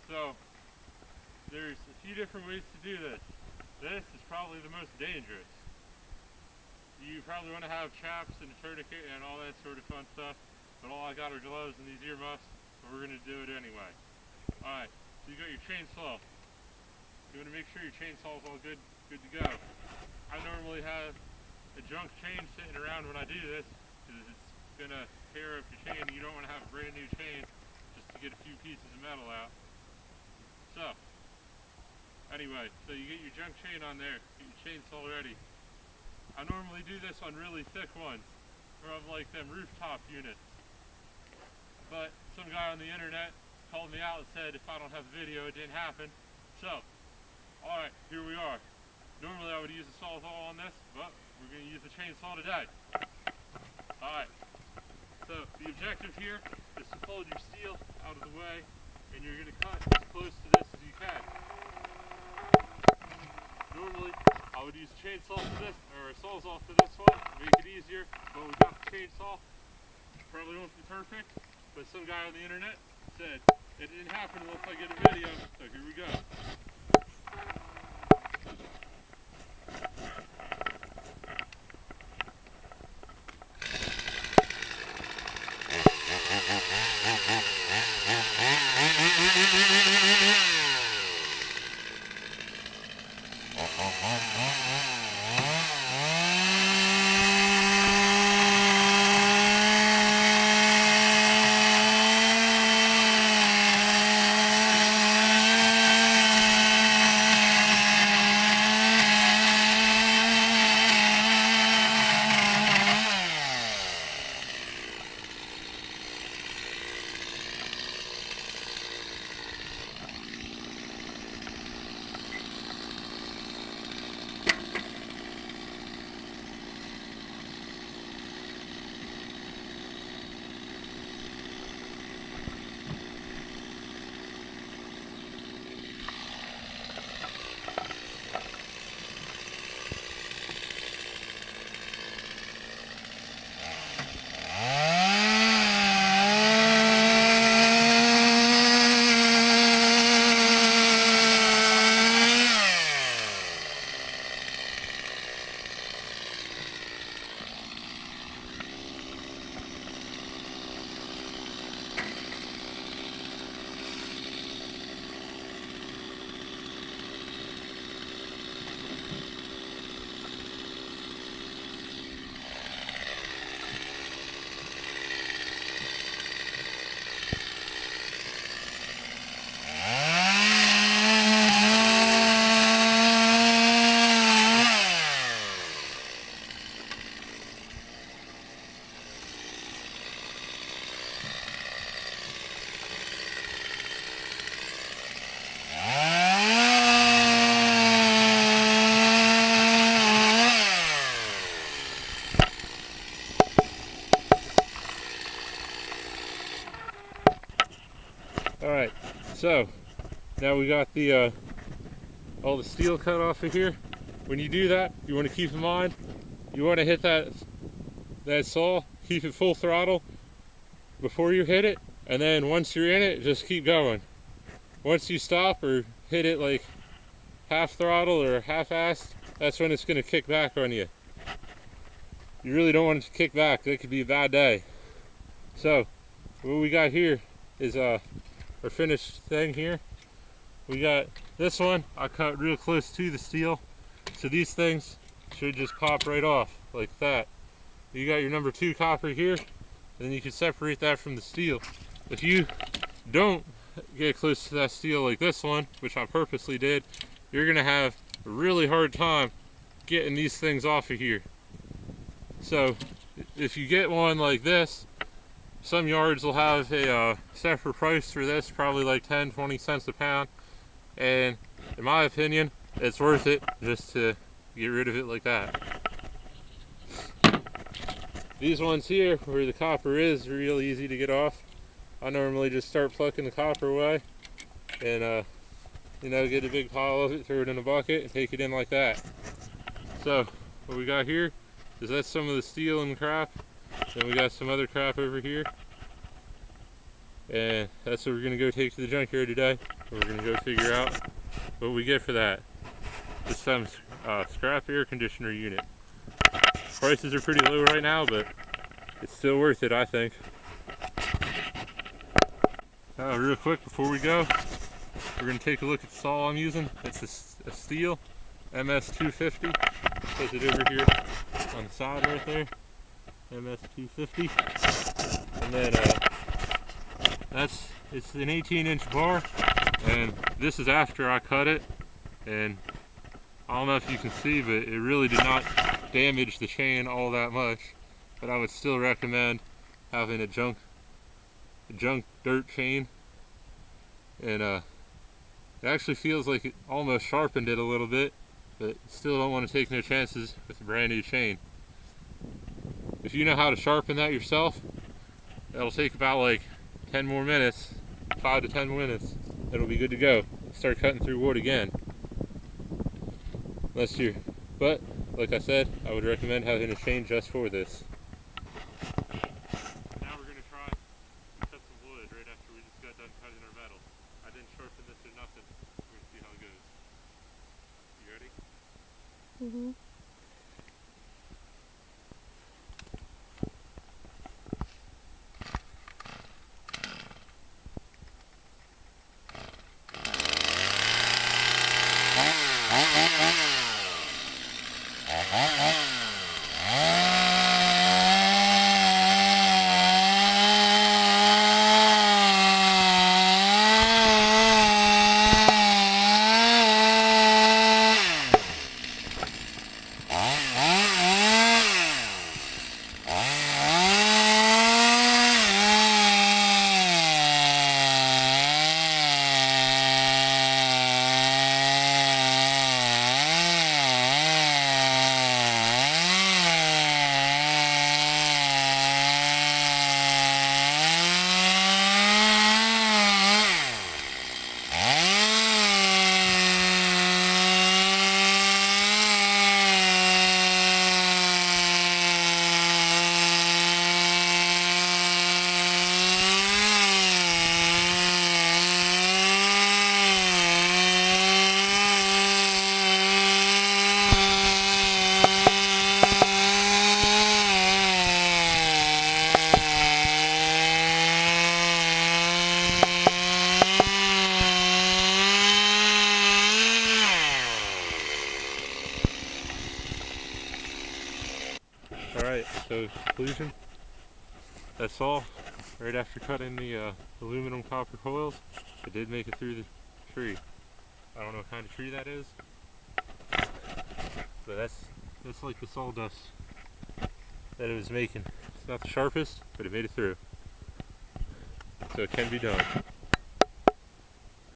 So there's a few different ways to do this. This is probably the most dangerous. You probably want to have chaps and a tourniquet and all that sort of fun stuff, but all I got are gloves and these earmuffs, but we're going to do it anyway. Alright, so you got your chainsaw. You want to make sure your chainsaw is all good to go. I normally have a junk chain sitting around when I do this, because it's going to tear up your chain and you don't want to have a brand new chain just to get a few pieces of metal out. So, anyway, so you get your junk chain on there, get your chainsaw ready. I normally do this on really thick ones, from like them rooftop units. But some guy on the internet called me out and said if I don't have the video, it didn't happen. So, alright, here we are. Normally I would use a sawzall on this, but we're going to use the chainsaw today. Alright, so the objective here is to fold your steel out of the way, and you're going to cut as close to this as you can. Normally, I would use a chainsaw for this, or a sawzall for this one, to make it easier, but we got the chainsaw. Probably won't be perfect, but some guy on the internet said it didn't happen unless I get a video, so here we go. Alright, so now we got the all the steel cut off of here. When you do that, you want to keep in mind, you want to hit that saw, keep it full throttle before you hit it, and then once you're in it, just keep going. Once you stop or hit it like half throttle or half-assed, that's when it's going to kick back on you. You really don't want it to kick back, that could be a bad day. So, what we got here is our finished thing here. We got this one, I cut real close to the steel, so these things should just pop right off like that. You got your number 2 copper here, and then you can separate that from the steel. If you don't get close to that steel like this one, which I purposely did, you're gonna have a really hard time getting these things off of here. So if you get one like this, some yards will have a separate price for this, probably like 10-20 cents a pound, and in my opinion it's worth it just to get rid of it like that. These ones here where the copper is real easy to get off. I normally just start plucking the copper away and you know, get a big pile of it, throw it in a bucket and take it in like that. So what we got here is that's some of the steel and crap. Then we got some other crap over here. And that's what we're gonna go take to the junkyard today. We're gonna go figure out what we get for that. Just some scrap air conditioner unit. Prices are pretty low right now, but it's still worth it, I think. Real quick before we go, we're gonna take a look at the saw I'm using. It's a Stihl MS250. Says it over here on the side right there. MS250. And then it's an 18-inch bar, and this is after I cut it, and I don't know if you can see, but it really did not damage the chain all that much. But I would still recommend having a junk dirt chain, and it actually feels like it almost sharpened it a little bit, but still don't want to take no chances with a brand new chain. If you know how to sharpen that yourself, it'll take about like 10 more minutes, 5 to 10 minutes. It'll be good to go. Start cutting through wood again. But like I said, I would recommend having a chain just for this. Now we're gonna try to cut some wood right after we just got done cutting our metal. I didn't sharpen this or nothing. We're gonna see how it goes. You ready? Mm-hmm. Alright, so conclusion. That's all. Right after cutting the aluminum copper coils, it did make it through the tree. I don't know what kind of tree that is, but that's like the sawdust that it was making. It's not the sharpest, but it made it through. So it can be done.